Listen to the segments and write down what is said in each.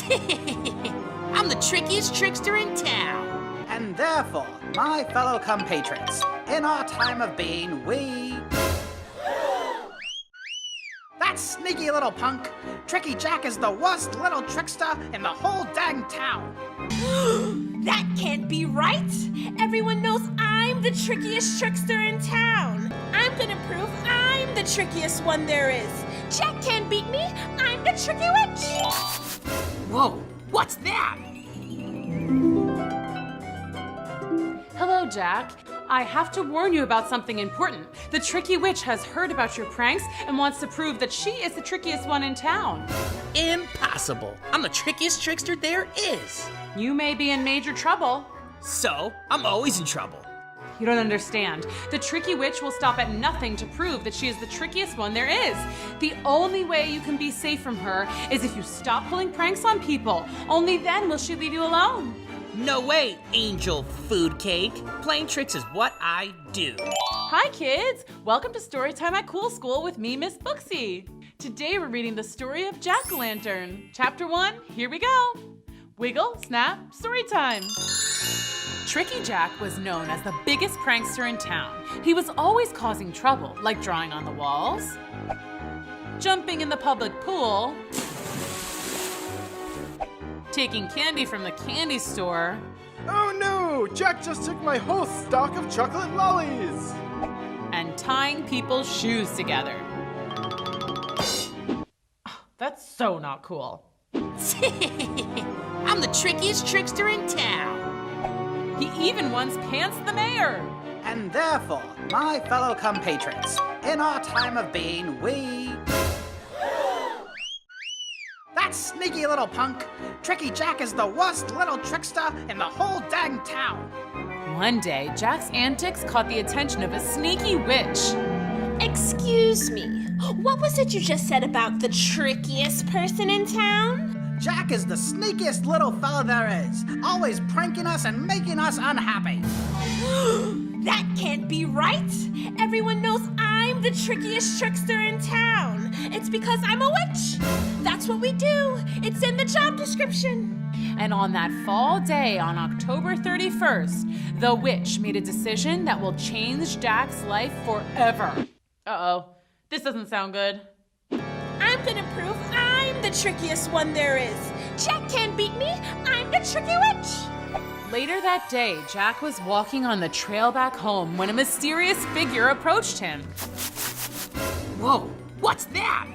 I'm the trickiest trickster in town. And therefore, my fellow compatriots, in our time of being, we... That sneaky little punk! Tricky Jack is the worst little trickster in the whole dang town! That can't be right! Everyone knows I'm the trickiest trickster in town! I'm gonna prove I'm the trickiest one there is! Jack can't beat me! I'm the tricky witch! Whoa, what's that? Hello, Jack. I have to warn you about something important. The Tricky Witch has heard about your pranks and wants to prove that she is the trickiest one in town. Impossible. I'm the trickiest trickster there is. You may be in major trouble. So, I'm always in trouble. You don't understand. The Tricky Witch will stop at nothing to prove that she is the trickiest one there is. The only way you can be safe from her is if you stop pulling pranks on people. Only then will she leave you alone. No way, Angel Food Cake. Playing tricks is what I do. Hi, kids. Welcome to Storytime at Cool School with me, Miss Booksy. Today we're reading the story of Jack-o'-lantern. Chapter 1, here we go. Wiggle, snap, story time. Tricky Jack was known as the biggest prankster in town. He was always causing trouble, like drawing on the walls, jumping in the public pool, taking candy from the candy store. Oh no! Jack just took my whole stock of chocolate lollies! And tying people's shoes together. That's so not cool. I'm the trickiest trickster in town. He even once pantsed the mayor. And therefore, my fellow compatriots, in our time of being, we... That sneaky little punk! Tricky Jack is the worst little trickster in the whole dang town! One day, Jack's antics caught the attention of a sneaky witch. Excuse me, what was it you just said about the trickiest person in town? Jack is the sneakiest little fella there is, always pranking us and making us unhappy. That can't be right! Everyone knows I'm the trickiest trickster in town! It's because I'm a witch! That's what we do! It's in the job description! And on that fall day on October 31st, the witch made a decision that will change Jack's life forever. Uh-oh, this doesn't sound good. I'm gonna prove I'm the trickiest one there is! Jack can't beat me! I'm the tricky witch! Later that day, Jack was walking on the trail back home when a mysterious figure approached him. Whoa, what's that?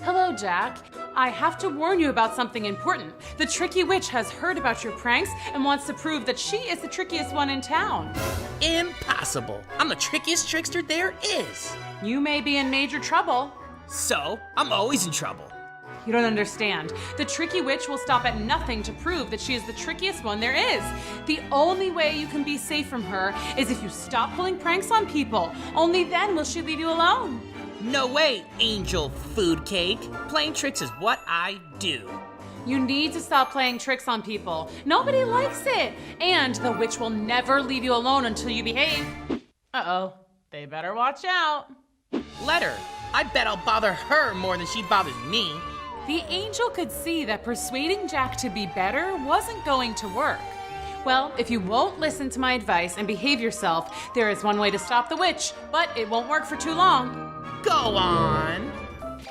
Hello, Jack. I have to warn you about something important. The Tricky Witch has heard about your pranks and wants to prove that she is the trickiest one in town. Impossible. I'm the trickiest trickster there is. You may be in major trouble. So, I'm always in trouble. You don't understand. The Tricky Witch will stop at nothing to prove that she is the trickiest one there is. The only way you can be safe from her is if you stop pulling pranks on people. Only then will she leave you alone. No way, Angel Food Cake. Playing tricks is what I do. You need to stop playing tricks on people. Nobody likes it. And the witch will never leave you alone until you behave. Uh-oh, they better watch out. Let her. I bet I'll bother her more than she bothers me. The angel could see that persuading Jack to be better wasn't going to work. Well, if you won't listen to my advice and behave yourself, there is one way to stop the witch, but it won't work for too long. Go on.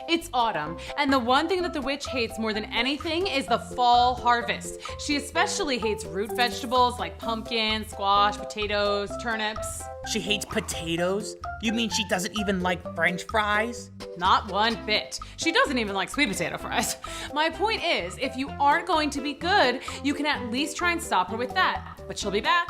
It's autumn, and the one thing that the witch hates more than anything is the fall harvest. She especially hates root vegetables like pumpkin, squash, potatoes, turnips. She hates potatoes? You mean she doesn't even like French fries? Not one bit. She doesn't even like sweet potato fries. My point is, if you aren't going to be good, you can at least try and stop her with that. But she'll be back.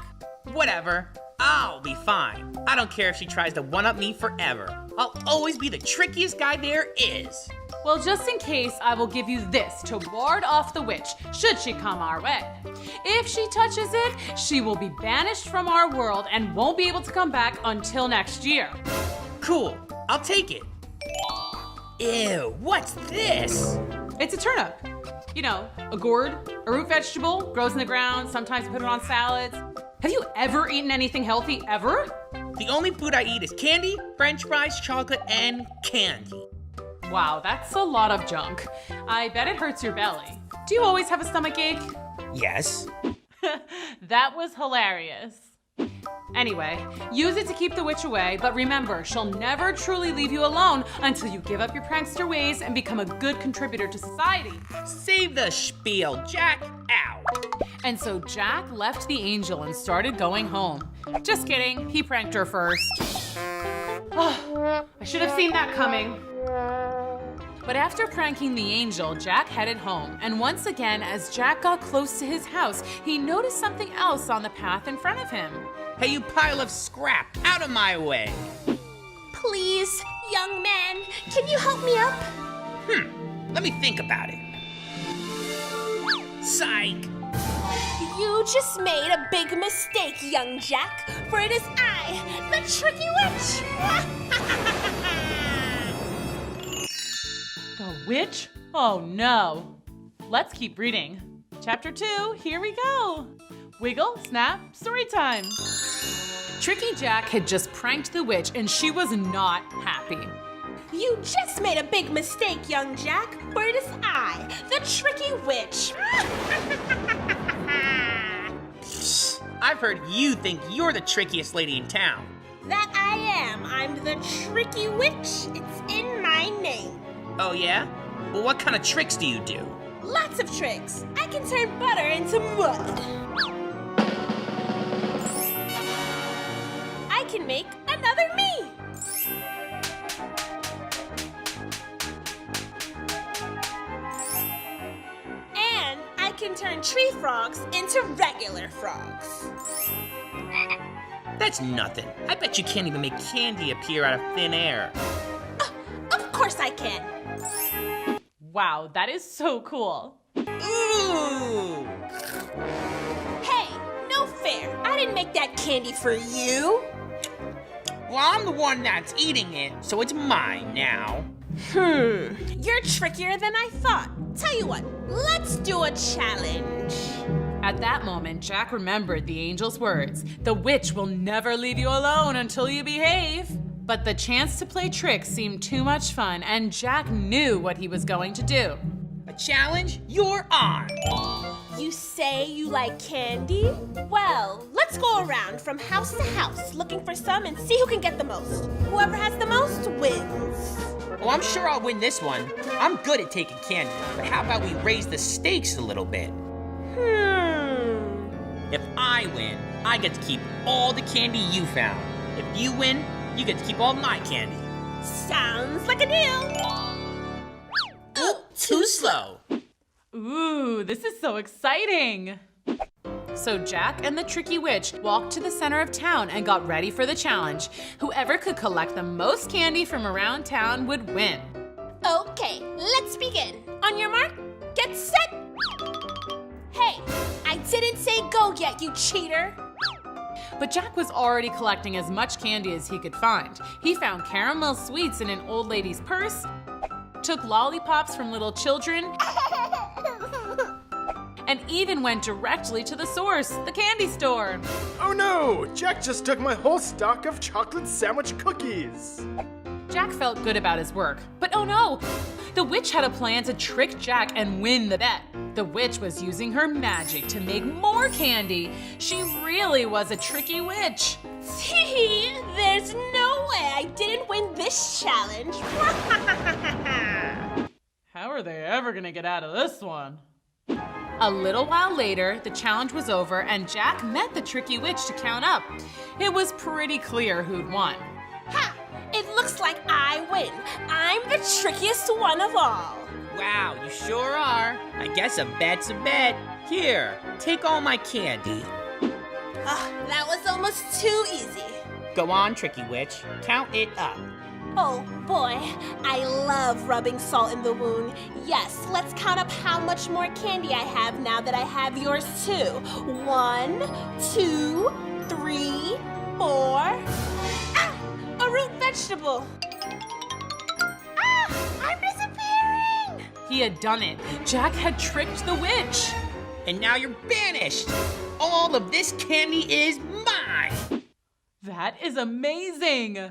Whatever. I'll be fine. I don't care if she tries to one-up me forever. I'll always be the trickiest guy there is. Well, just in case, I will give you this to ward off the witch, should she come our way. If she touches it, she will be banished from our world and won't be able to come back until next year. Cool. I'll take it. Ew, what's this? It's a turnip. You know, a gourd, a root vegetable, grows in the ground, sometimes put it on salads. Have you ever eaten anything healthy, ever? The only food I eat is candy, French fries, chocolate, and candy. Wow, that's a lot of junk. I bet it hurts your belly. Do you always have a stomach ache? Yes. That was hilarious. Anyway, use it to keep the witch away, but remember, she'll never truly leave you alone until you give up your prankster ways and become a good contributor to society. Save the spiel, Jack. Out. And so Jack left the angel and started going home. Just kidding, he pranked her first. Oh, I should have seen that coming. But after pranking the angel, Jack headed home. And once again, as Jack got close to his house, he noticed something else on the path in front of him. Hey, you pile of scrap, out of my way. Please, young man, can you help me up? Let me think about it. Psych. You just made a big mistake, young Jack, for it is I, the tricky witch. The witch? Oh no. Let's keep reading. Chapter 2, here we go. Wiggle, snap, story time. Tricky Jack had just pranked the witch and she was not happy. You just made a big mistake, young Jack, for it is I, the tricky witch. I've heard you think you're the trickiest lady in town. That I am. I'm the tricky witch. It's in my name. Oh yeah? Well, what kind of tricks do you do? Lots of tricks. I can turn butter into mud. I can make another me. And I can turn tree frogs into regular frogs. That's nothing. I bet you can't even make candy appear out of thin air. Of course I can. Wow, that is so cool. Ooh! Hey, no fair. I didn't make that candy for you. Well, I'm the one that's eating it, so it's mine now. You're trickier than I thought. Tell you what, let's do a challenge. At that moment, Jack remembered the angel's words. The witch will never leave you alone until you behave. But the chance to play tricks seemed too much fun, and Jack knew what he was going to do. A challenge? You're on! You say you like candy? Well, let's go around from house to house looking for some and see who can get the most. Whoever has the most wins. Well, I'm sure I'll win this one. I'm good at taking candy, but how about we raise the stakes a little bit? If I win, I get to keep all the candy you found. If you win, you get to keep all my candy. Sounds like a deal. Ooh, too slow. Ooh, this is so exciting. So Jack and the tricky witch walked to the center of town and got ready for the challenge. Whoever could collect the most candy from around town would win. Okay, let's begin. On your mark, get set. Hey, I didn't say go yet, you cheater. But Jack was already collecting as much candy as he could find. He found caramel sweets in an old lady's purse, took lollipops from little children, and even went directly to the source, the candy store. Oh no! Jack just took my whole stock of chocolate sandwich cookies! Jack felt good about his work, but oh no! The witch had a plan to trick Jack and win the bet. The witch was using her magic to make more candy. She really was a tricky witch. See, there's no way I didn't win this challenge. How are they ever gonna get out of this one? A little while later, the challenge was over and Jack met the tricky witch to count up. It was pretty clear who'd won. Ha! It looks like I win. I'm the trickiest one of all. Wow, you sure are. I guess a bet's a bet. Here, take all my candy. That was almost too easy. Go on, Tricky Witch. Count it up. Oh boy, I love rubbing salt in the wound. Yes, let's count up how much more candy I have now that I have yours too. 1, 2, 3, 4. Ah! A root vegetable. Ah! I'm disappearing! He had done it. Jack had tricked the witch. And now you're banished. All of this candy is mine. That is amazing.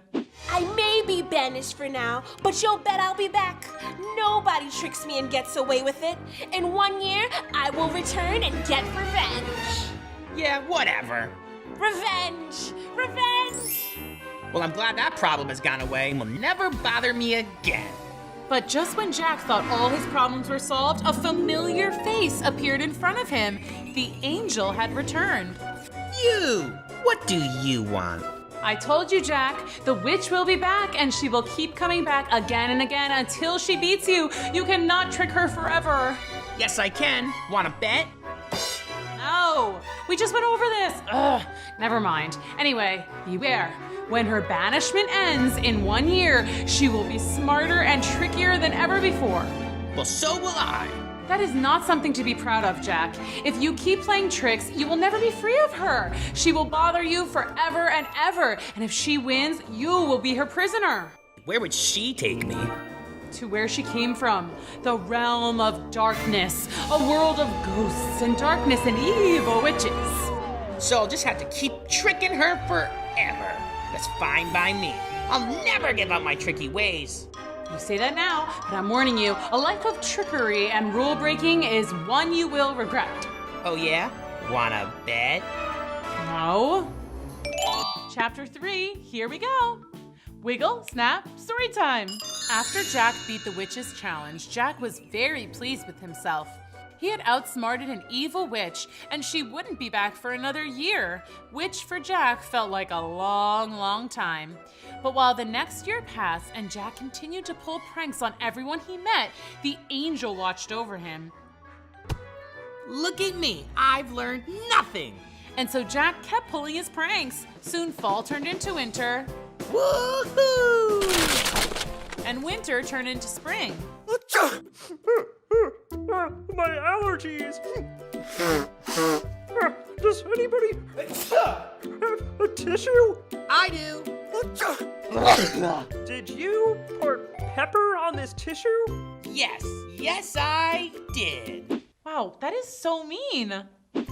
I may be banished for now, but you'll bet I'll be back. Nobody tricks me and gets away with it. In 1 year, I will return and get revenge. Yeah, whatever. Revenge! Revenge! Well, I'm glad that problem has gone away and will never bother me again. But just when Jack thought all his problems were solved, a familiar face appeared in front of him. The angel had returned. You! What do you want? I told you, Jack, the witch will be back and she will keep coming back again and again until she beats you. You cannot trick her forever. Yes, I can. Want to bet? No, we just went over this. Ugh, never mind. Anyway, beware. When her banishment ends in 1 year, she will be smarter and trickier than ever before. Well, so will I. That is not something to be proud of, Jack. If you keep playing tricks, you will never be free of her. She will bother you forever and ever. And if she wins, you will be her prisoner. Where would she take me? To where she came from, the realm of darkness, a world of ghosts and darkness and evil witches. So I'll just have to keep tricking her forever. That's fine by me. I'll never give up my tricky ways. You say that now, but I'm warning you, a life of trickery and rule breaking is one you will regret. Oh yeah? Wanna bet? No. Chapter 3, here we go. Wiggle, snap, story time. After Jack beat the witch's challenge, Jack was very pleased with himself. He had outsmarted an evil witch, and she wouldn't be back for another year, which for Jack felt like a long, long time. But while the next year passed and Jack continued to pull pranks on everyone he met, the angel watched over him. Look at me. I've learned nothing. And so Jack kept pulling his pranks. Soon fall turned into winter, Woohoo! and winter turned into spring. My allergies. Does anybody have a tissue? I do. Did you pour pepper on this tissue? Yes, I did. Wow, that is so mean.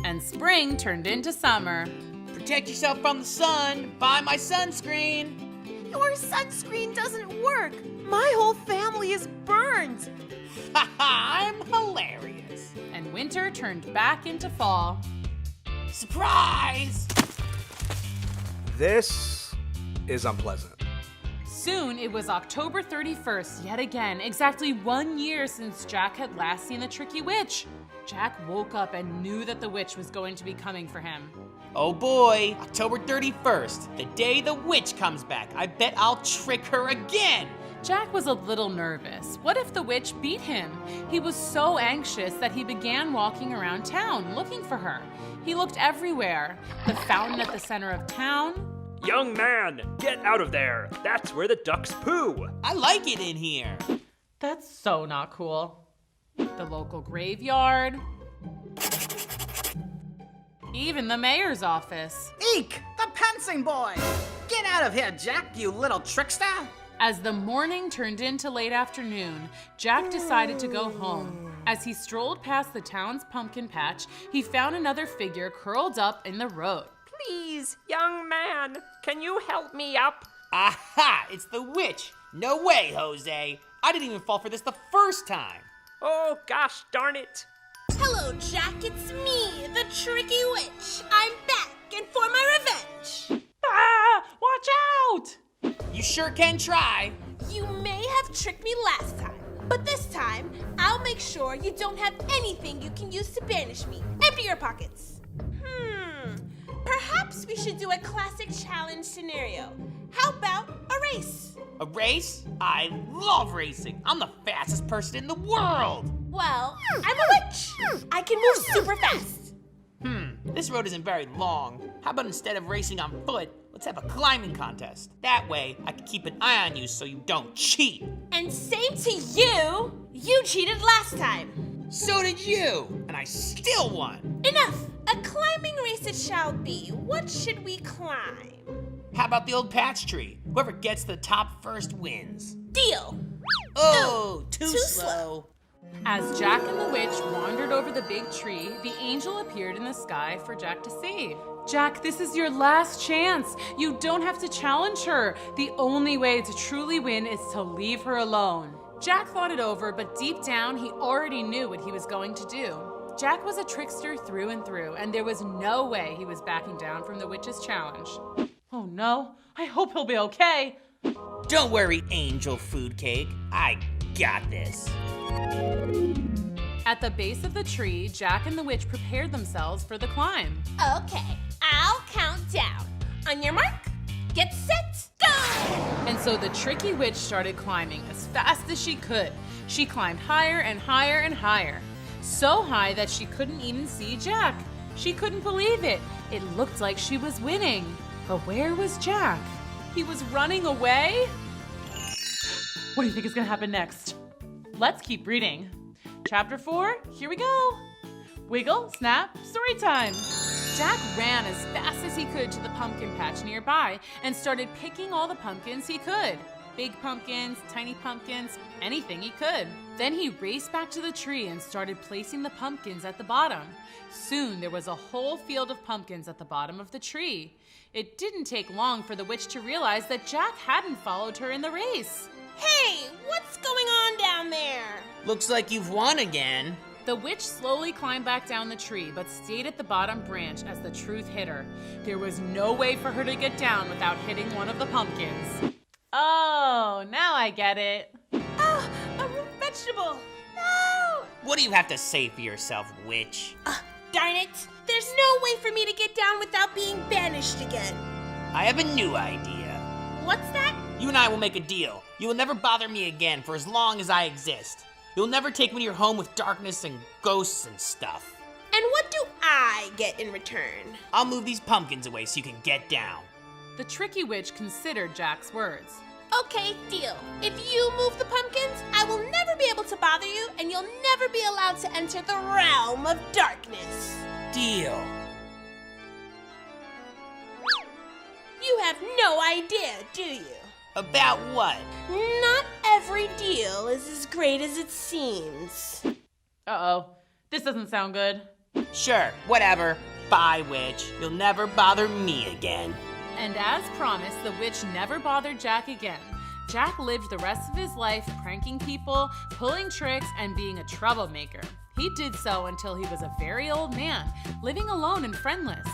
And spring turned into summer. Protect yourself from the sun. Buy my sunscreen. Your sunscreen doesn't work. My whole family is burned. I'm hilarious. And winter turned back into fall. Surprise! This is unpleasant. Soon it was October 31st, yet again, exactly 1 year since Jack had last seen the tricky witch. Jack woke up and knew that the witch was going to be coming for him. Oh boy, October 31st, the day the witch comes back. I bet I'll trick her again. Jack was a little nervous. What if the witch beat him? He was so anxious that he began walking around town looking for her. He looked everywhere. The fountain at the center of town. Young man, get out of there. That's where the ducks poo. I like it in here. That's so not cool. The local graveyard. Even the mayor's office. Eek! The pouncing boy! Get out of here, Jack, you little trickster! As the morning turned into late afternoon, Jack decided to go home. As he strolled past the town's pumpkin patch, he found another figure curled up in the road. Please, young man, can you help me up? Aha! It's the witch. No way, Jose. I didn't even fall for this the first time. Oh, gosh darn it. Hello, Jack. It's me, the tricky witch. I'm back and for my revenge. Ah! Watch out! You sure can try. You may have tricked me last time, but this time, I'll make sure you don't have anything you can use to banish me. Empty your pockets. Perhaps we should do a classic challenge scenario. How about a race? A race? I love racing. I'm the fastest person in the world. Well, I'm a witch. I can move super fast. This road isn't very long. How about instead of racing on foot, let's have a climbing contest. That way, I can keep an eye on you so you don't cheat. And same to you. You cheated last time. So did you, and I still won. Enough. A climbing race it shall be. What should we climb? How about the old patch tree? Whoever gets to the top first wins. Deal. Oh, too too slow. As Jack and the witch wandered over the big tree, the angel appeared in the sky for Jack to see. Jack, this is your last chance. You don't have to challenge her. The only way to truly win is to leave her alone. Jack thought it over, but deep down, he already knew what he was going to do. Jack was a trickster through and through, and there was no way he was backing down from the witch's challenge. Oh no, I hope he'll be okay. Don't worry, Angel Food Cake. I got this. At the base of the tree, Jack and the witch prepared themselves for the climb. Okay, I'll count down. On your mark, get set, go! And so the tricky witch started climbing as fast as she could. She climbed higher and higher and higher. So high that she couldn't even see Jack. She couldn't believe it. It looked like she was winning. But where was Jack? He was running away? What do you think is gonna happen next? Let's keep reading. Chapter 4, here we go. Wiggle, snap, story time. Jack ran as fast as he could to the pumpkin patch nearby and started picking all the pumpkins he could. Big pumpkins, tiny pumpkins, anything he could. Then he raced back to the tree and started placing the pumpkins at the bottom. Soon there was a whole field of pumpkins at the bottom of the tree. It didn't take long for the witch to realize that Jack hadn't followed her in the race. Hey, what's going on down there? Looks like you've won again. The witch slowly climbed back down the tree, but stayed at the bottom branch as the truth hit her. There was no way for her to get down without hitting one of the pumpkins. Oh, now I get it. Oh, a root vegetable. No! What do you have to say for yourself, witch? Darn it. There's no way for me to get down without being banished again. I have a new idea. What's that? You and I will make a deal. You will never bother me again for as long as I exist. You'll never take me to your home with darkness and ghosts and stuff. And what do I get in return? I'll move these pumpkins away so you can get down. The tricky witch considered Jack's words. Okay, deal. If you move the pumpkins, I will never be able to bother you, and you'll never be allowed to enter the realm of darkness. Deal. You have no idea, do you? About what? Not every deal is as great as it seems. Uh-oh, this doesn't sound good. Sure, whatever. Bye, witch. You'll never bother me again. And as promised, the witch never bothered Jack again. Jack lived the rest of his life pranking people, pulling tricks, and being a troublemaker. He did so until he was a very old man, living alone and friendless.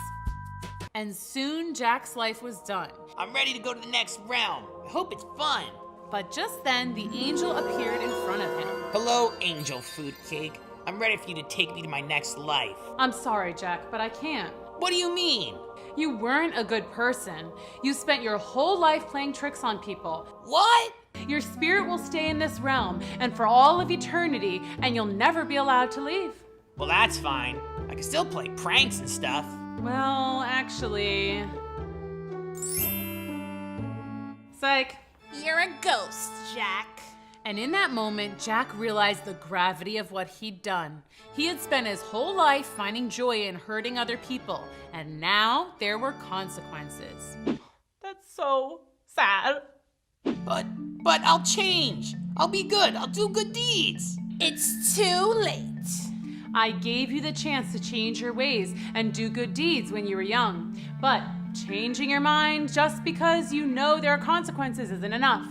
And soon Jack's life was done. I'm ready to go to the next realm. I hope it's fun. But just then, the angel appeared in front of him. Hello, Angel Food Cake. I'm ready for you to take me to my next life. I'm sorry, Jack, but I can't. What do you mean? You weren't a good person. You spent your whole life playing tricks on people. What? Your spirit will stay in this realm and for all of eternity, and you'll never be allowed to leave. Well, that's fine. I can still play pranks and stuff. Well, actually... Psych. You're a ghost, Jack. And in that moment, Jack realized the gravity of what he'd done. He had spent his whole life finding joy in hurting other people, and now there were consequences. That's so sad. But I'll change. I'll be good. I'll do good deeds. It's too late. I gave you the chance to change your ways and do good deeds when you were young. But changing your mind just because you know there are consequences isn't enough.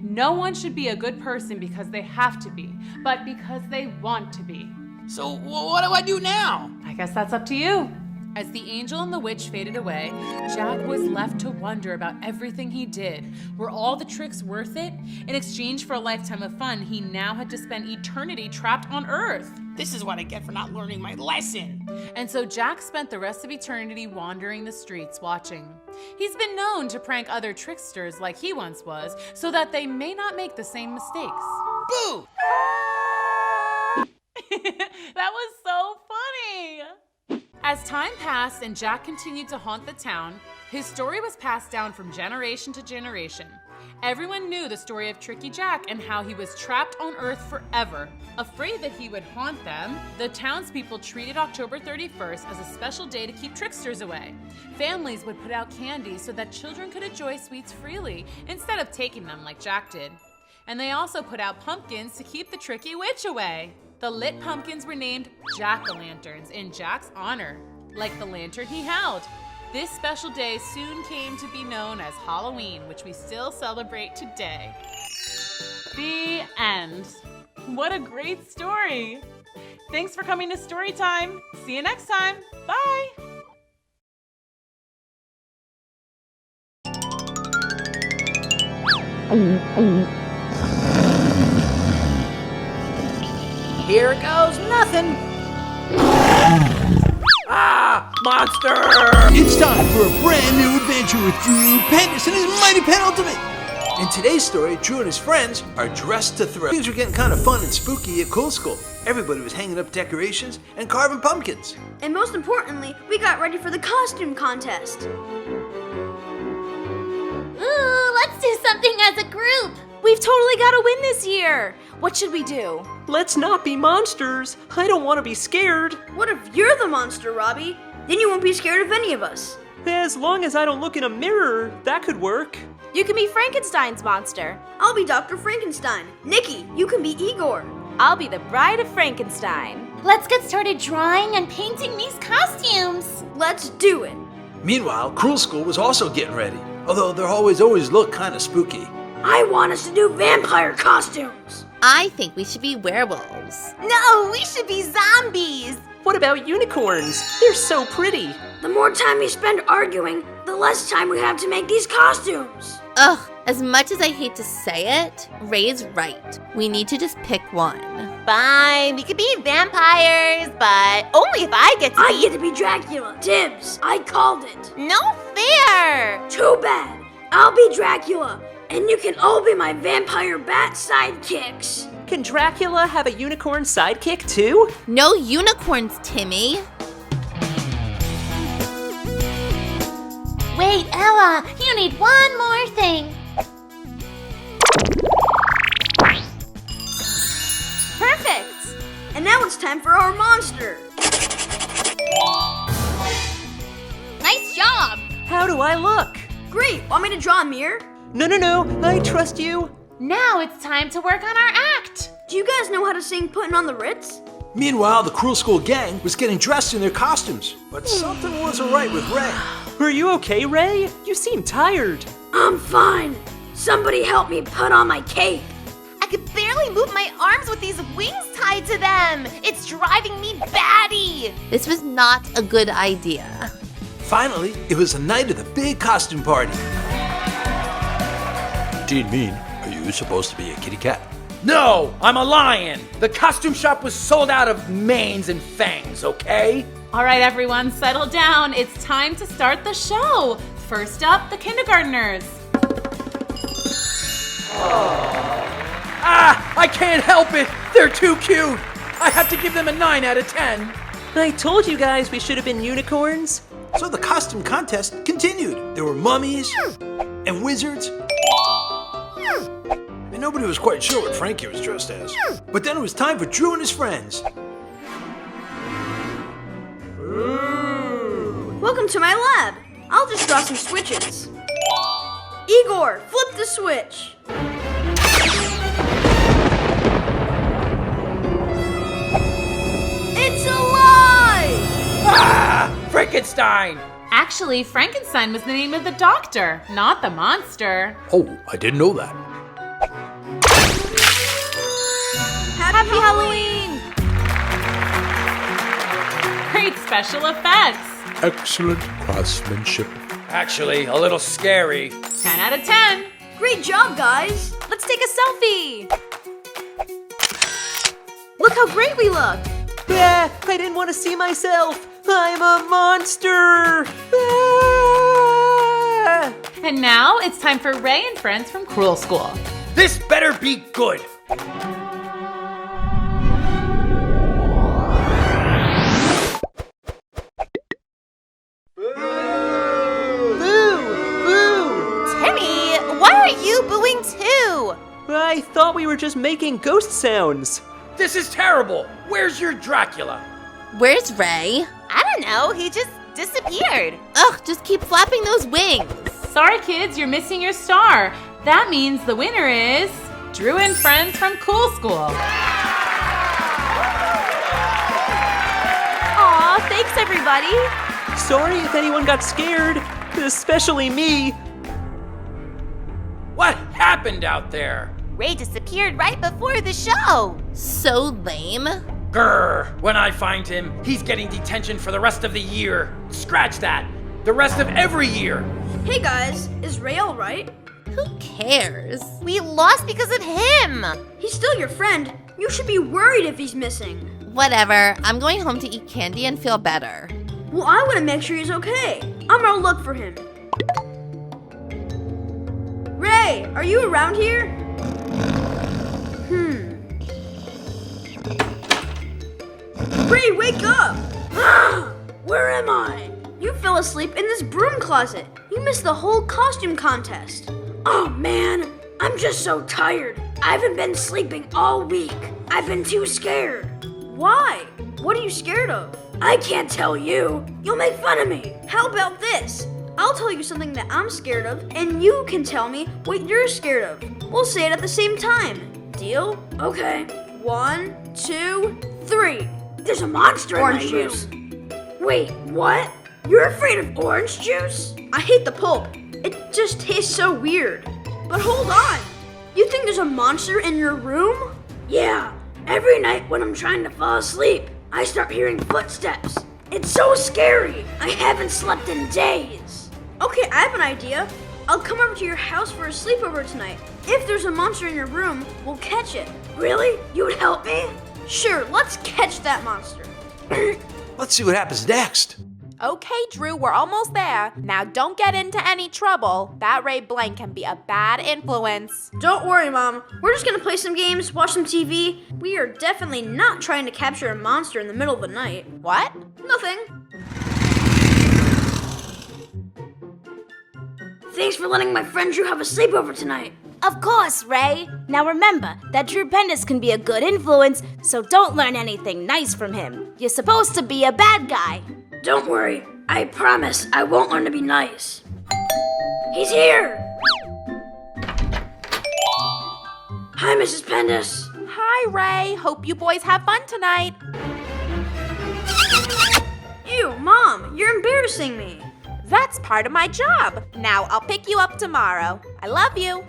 No one should be a good person because they have to be, but because they want to be. So what do I do now? I guess that's up to you. As the angel and the witch faded away, Jack was left to wonder about everything he did. Were all the tricks worth it? In exchange for a lifetime of fun, he now had to spend eternity trapped on Earth. This is what I get for not learning my lesson. And so Jack spent the rest of eternity wandering the streets watching. He's been known to prank other tricksters like he once was, so that they may not make the same mistakes. Boo! That was so funny! As time passed and Jack continued to haunt the town, his story was passed down from generation to generation. Everyone knew the story of Tricky Jack and how he was trapped on Earth forever. Afraid that he would haunt them, the townspeople treated October 31st as a special day to keep tricksters away. Families would put out candy so that children could enjoy sweets freely instead of taking them like Jack did. And they also put out pumpkins to keep the tricky witch away. The lit pumpkins were named jack-o'-lanterns in Jack's honor, like the lantern he held. This special day soon came to be known as Halloween, which we still celebrate today. The end. What a great story. Thanks for coming to Storytime. See you next time. Bye. Here goes nothing. Ah! Monster! It's time for a brand new adventure with Drew, Pendous, and his Mighty Pen Ultimate! In today's story, Drew and his friends are dressed to thrill. Things were getting kind of fun and spooky at Cool School. Everybody was hanging up decorations and carving pumpkins. And most importantly, we got ready for the costume contest. Ooh, let's do something as a group. We've totally got to win this year. What should we do? Let's not be monsters. I don't want to be scared. What if you're the monster, Robbie? Then you won't be scared of any of us. As long as I don't look in a mirror, that could work. You can be Frankenstein's monster. I'll be Dr. Frankenstein. Nikki, you can be Igor. I'll be the bride of Frankenstein. Let's get started drawing and painting these costumes. Let's do it. Meanwhile, Cruel School was also getting ready, although they always look kind of spooky. I want us to do vampire costumes. I think we should be werewolves. No, we should be zombies. What about unicorns? They're so pretty. The more time we spend arguing, the less time we have to make these costumes. Ugh, as much as I hate to say it, Ray's right. We need to just pick one. Fine, we could be vampires, but only if I get to I get to be Dracula. Dibs. I called it. No fair. Too bad. I'll be Dracula, and you can all be my vampire bat sidekicks. Can Dracula have a unicorn sidekick too? No unicorns, Timmy. Wait, Ella, you need one more thing. Perfect. And now it's time for our monster. Nice job. How do I look? Great. Want me to draw a mirror? No, I trust you. Now it's time to work on our act. Do you guys know how to sing Puttin' on the Ritz? Meanwhile, the Cruel School gang was getting dressed in their costumes, but something wasn't right with Ray. Are you okay, Ray? You seem tired. I'm fine. Somebody help me put on my cape. I could barely move my arms with these wings tied to them. It's driving me batty. This was not a good idea. Finally, it was the night of the big costume party. Dean Mean, are you supposed to be a kitty cat? No, I'm a lion. The costume shop was sold out of manes and fangs, okay? All right, everyone, settle down. It's time to start the show. First up, the kindergartners. I can't help it. They're too cute. I have to give them a 9 out of 10. I told you guys we should have been unicorns. So the costume contest continued. There were mummies and wizards. And nobody was quite sure what Frankie was dressed as. But then it was time for Drew and his friends. Welcome to my lab. I'll just draw some switches. Igor, flip the switch. It's alive! Ah! Frankenstein! Actually, Frankenstein was the name of the doctor, not the monster. Oh, I didn't know that. Happy Halloween! Great special effects. Excellent craftsmanship. Actually, a little scary. 10 out of 10. Great job, guys! Let's take a selfie. Look how great we look. Ah, I didn't want to see myself. I'm a monster. Ah! And now it's time for Ray and friends from Cruel School. This better be good. Timmy, why are you booing too? I thought we were just making ghost sounds. This is terrible. Where's your Dracula? Where's Ray? I don't know, he just disappeared. Ugh, just keep flapping those wings. Sorry, kids, you're missing your star. That means the winner is Drew and friends from Cool School. Aw, thanks everybody. Sorry if anyone got scared, especially me. What happened out there? Ray disappeared right before the show. So lame. Grr! When I find him, he's getting detention for the rest of the year. Scratch that! The rest of every year! Hey guys, is Ray alright? Who cares? We lost because of him. He's still your friend. You should be worried if he's missing. Whatever. I'm going home to eat candy and feel better. Well, I want to make sure he's okay. I'm gonna look for him. Ray, are you around here? Ray, wake up! Where am I? You fell asleep in this broom closet. You missed the whole costume contest. Oh man, I'm just so tired. I haven't been sleeping all week. I've been too scared. Why? What are you scared of? I can't tell you. You'll make fun of me. How about this? I'll tell you something that I'm scared of, and you can tell me what you're scared of. We'll say it at the same time. Deal? Okay. 1, 2, 3. There's a monster in my juice. Wait, what? You're afraid of orange juice? I hate the pulp. It just tastes so weird. But hold on. You think there's a monster in your room? Yeah. Every night when I'm trying to fall asleep, I start hearing footsteps. It's so scary. I haven't slept in days. Okay, I have an idea. I'll come over to your house for a sleepover tonight. If there's a monster in your room, we'll catch it. Really? You would help me? Sure, let's catch that monster. Let's see what happens next. Okay, Drew, we're almost there. Now don't get into any trouble. That Ray Blank can be a bad influence. Don't worry, Mom. We're just gonna play some games, watch some TV. We are definitely not trying to capture a monster in the middle of the night. What? Nothing. Thanks for letting my friend Drew have a sleepover tonight. Of course, Ray. Now remember that Stupendous can be a good influence, so don't learn anything nice from him. You're supposed to be a bad guy. Don't worry. I promise I won't learn to be nice. He's here! Hi, Mrs. Pendous. Hi, Ray. Hope you boys have fun tonight. Ew, Mom, you're embarrassing me. That's part of my job. Now I'll pick you up tomorrow. I love you.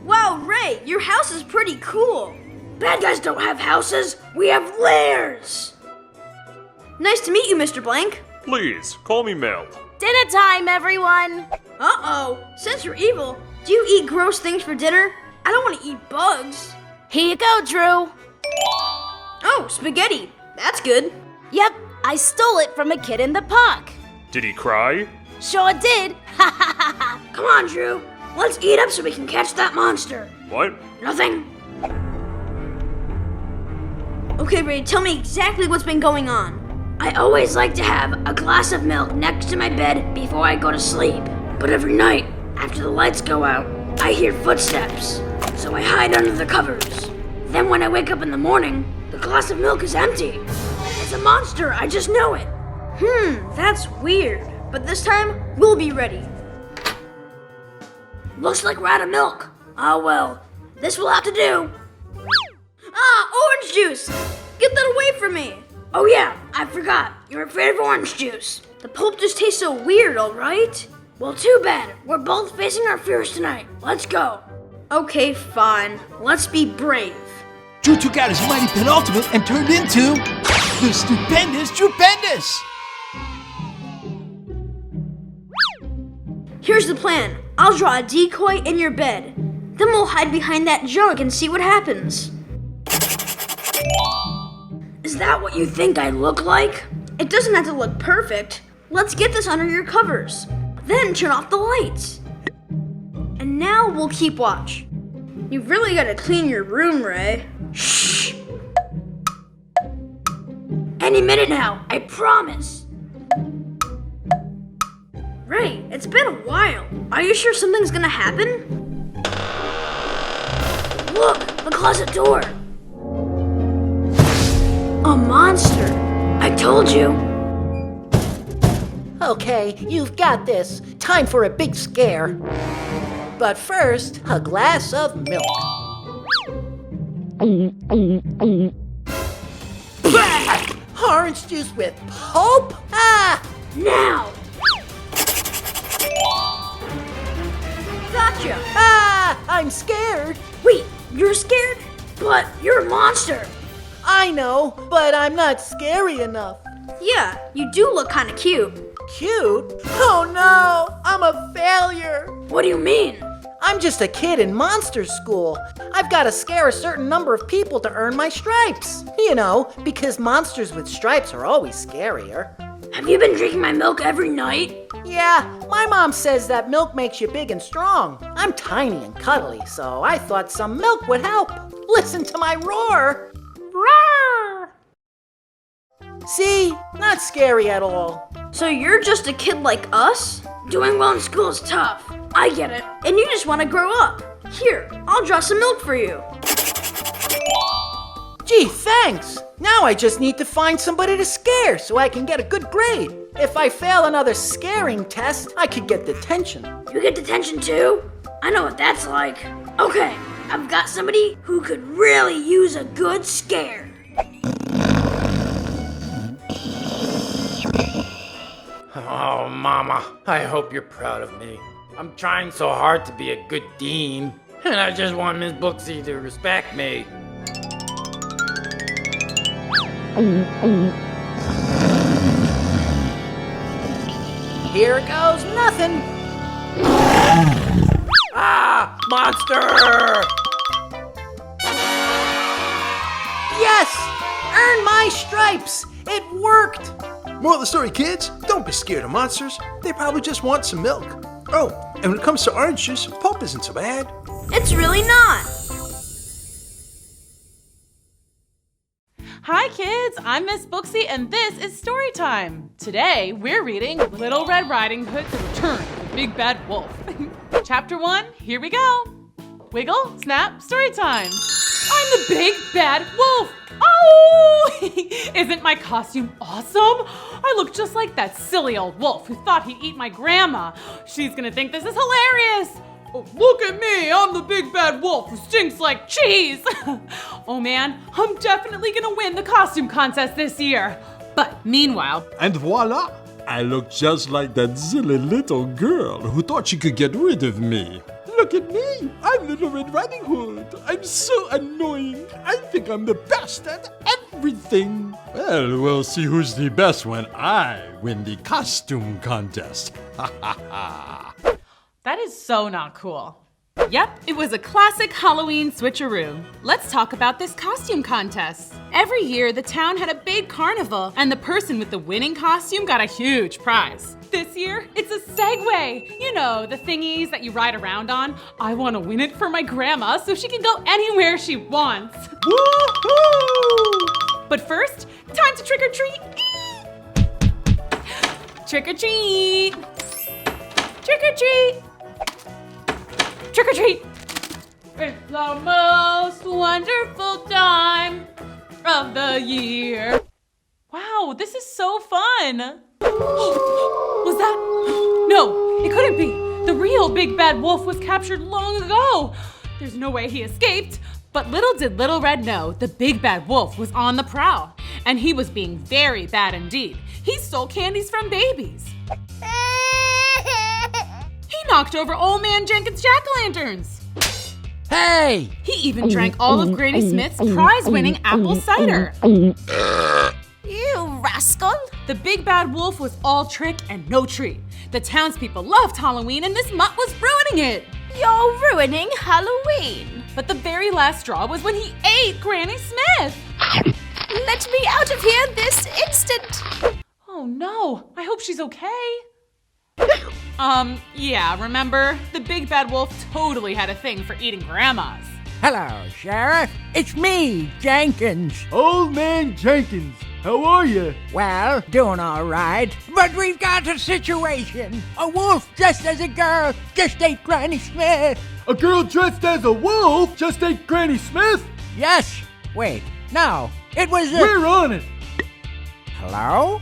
Wow, Ray, your house is pretty cool. Bad guys don't have houses. We have lairs. Nice to meet you, Mr. Blank. Please, call me Mel. Dinner time, everyone. Uh-oh. Since you're evil, do you eat gross things for dinner? I don't want to eat bugs. Here you go, Drew. Oh, spaghetti. That's good. Yep, I stole it from a kid in the park. Did he cry? Sure did. Ha ha ha ha. Come on, Drew. Let's eat up so we can catch that monster. What? Nothing. Okay, Ray, tell me exactly what's been going on. I always like to have a glass of milk next to my bed before I go to sleep. But every night, after the lights go out, I hear footsteps. So I hide under the covers. Then when I wake up in the morning, the glass of milk is empty. It's a monster, I just know it. That's weird. But this time, we'll be ready. Looks like we're out of milk. Oh well, this will have to do. Orange juice! Get that away from me! Oh yeah, I forgot. You're afraid of orange juice. The pulp just tastes so weird, alright? Well, too bad. We're both facing our fears tonight. Let's go. Okay, fine. Let's be brave. Drew took out his mighty penultimate and turned into the Stupendous Stupendous! Here's the plan. I'll draw a decoy in your bed. Then we'll hide behind that junk and see what happens. Is that what you think I look like? It doesn't have to look perfect. Let's get this under your covers. Then turn off the lights. And now we'll keep watch. You've really got to clean your room, Ray. Shh! Any minute now, I promise. Ray, it's been a while. Are you sure something's gonna happen? Look, the closet door. A monster. I told you. Okay, you've got this. Time for a big scare. But first, a glass of milk. Orange juice with pulp? Now! Gotcha! I'm scared. Wait, you're scared? But you're a monster. I know, but I'm not scary enough. Yeah, you do look kind of cute. Cute? Oh no, I'm a failure. What do you mean? I'm just a kid in monster school. I've got to scare a certain number of people to earn my stripes. You know, because monsters with stripes are always scarier. Have you been drinking my milk every night? Yeah, my mom says that milk makes you big and strong. I'm tiny and cuddly, so I thought some milk would help. Listen to my roar. Roar! See? Not scary at all. So you're just a kid like us? Doing well in school is tough. I get it. And you just want to grow up. Here, I'll draw some milk for you. Gee, thanks. Now I just need to find somebody to scare so I can get a good grade. If I fail another scaring test, I could get detention. You get detention too? I know what that's like. Okay, I've got somebody who could really use a good scare. Oh, Mama, I hope you're proud of me. I'm trying so hard to be a good dean, and I just want Miss Booksy to respect me. Here goes nothing. Ah, monster! Yes! Earn my stripes! It worked! Moral of the story, kids, don't be scared of monsters. They probably just want some milk. Oh, and when it comes to orange juice, pulp isn't so bad. It's really not. Hi kids, I'm Miss Booksy and this is Storytime. Today we're reading Little Red Riding Hood: The Return of the Big Bad Wolf. Chapter 1, here we go. Wiggle, snap, Storytime. I'm the Big Bad Wolf. Oh! Isn't my costume awesome? I look just like that silly old wolf who thought he'd eat my grandma. She's gonna think this is hilarious. Oh, look at me, I'm the Big Bad Wolf who stinks like cheese. Oh man, I'm definitely gonna win the costume contest this year. But meanwhile... And voila! I look just like that silly little girl who thought she could get rid of me. Look at me! I'm Little Red Riding Hood. I'm so annoying. I think I'm the best at everything. Well, we'll see who's the best when I win the costume contest. Ha ha ha. That is so not cool. Yep, it was a classic Halloween switcheroo. Let's talk about this costume contest. Every year, the town had a big carnival, and the person with the winning costume got a huge prize. This year, it's a Segway. You know, the thingies that you ride around on. I want to win it for my grandma so she can go anywhere she wants. Woohoo! But first, time to trick or treat. Trick or treat. Trick or treat. Trick or treat! It's the most wonderful time of the year. Wow, this is so fun. Was that? No, it couldn't be. The real Big Bad Wolf was captured long ago. There's no way he escaped. But little did Little Red know, the Big Bad Wolf was on the prowl. And he was being very bad indeed. He stole candies from babies. He knocked over Old Man Jenkins' jack-o'-lanterns. Hey! He even drank all of Granny Smith's prize-winning apple cider. You rascal! The Big Bad Wolf was all trick and no treat. The townspeople loved Halloween and this mutt was ruining it. You're ruining Halloween. But the very last straw was when he ate Granny Smith. Let me out of here this instant. Oh no, I hope she's okay. Yeah, remember? The Big Bad Wolf totally had a thing for eating grandmas. Hello, Sheriff. It's me, Jenkins. Old Man Jenkins, how are you? Well, doing all right. But we've got a situation. A wolf dressed as a girl just ate Granny Smith. A girl dressed as a wolf just ate Granny Smith? Yes. Wait, no. It was a... We're on it. Hello?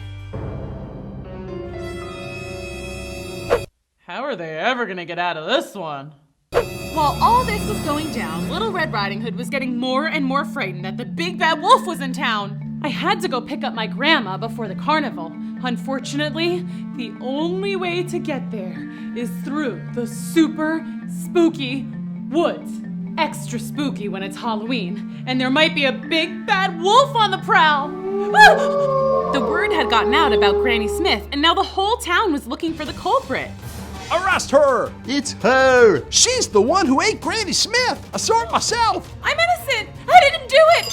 How are they ever gonna get out of this one? While all this was going down, Little Red Riding Hood was getting more and more frightened that the Big Bad Wolf was in town. I had to go pick up my grandma before the carnival. Unfortunately, the only way to get there is through the super spooky Woods. Extra spooky when it's Halloween, and there might be a big bad wolf on the prowl. Ah! The word had gotten out about Granny Smith, and now the whole town was looking for the culprit. Arrest her! It's her! She's the one who ate Granny Smith! I saw it myself! I'm innocent! I didn't do it!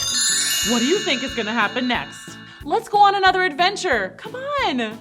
What do you think is gonna happen next? Let's go on another adventure. Come on!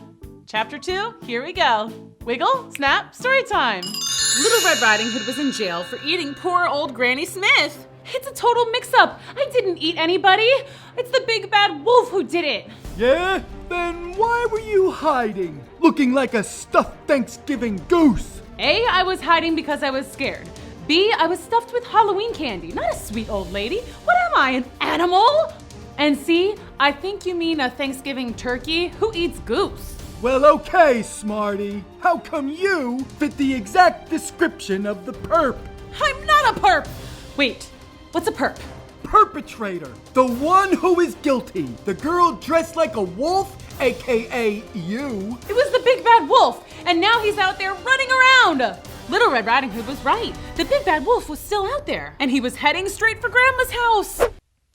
Chapter 2, here we go. Wiggle, snap, story time. Little Red Riding Hood was in jail for eating poor old Granny Smith. It's a total mix-up. I didn't eat anybody. It's the big bad wolf who did it. Yeah? Then why were you hiding? Looking like a stuffed Thanksgiving goose. A, I was hiding because I was scared. B, I was stuffed with Halloween candy, not a sweet old lady. What am I, an animal? And C, I think you mean a Thanksgiving turkey. Who eats goose? Well, okay, Smarty. How come you fit the exact description of the perp? I'm not a perp! Wait, what's a perp? Perpetrator. The one who is guilty. The girl dressed like a wolf, aka you. It was the big bad wolf, and now he's out there running around! Little Red Riding Hood was right. The big bad wolf was still out there, and he was heading straight for Grandma's house.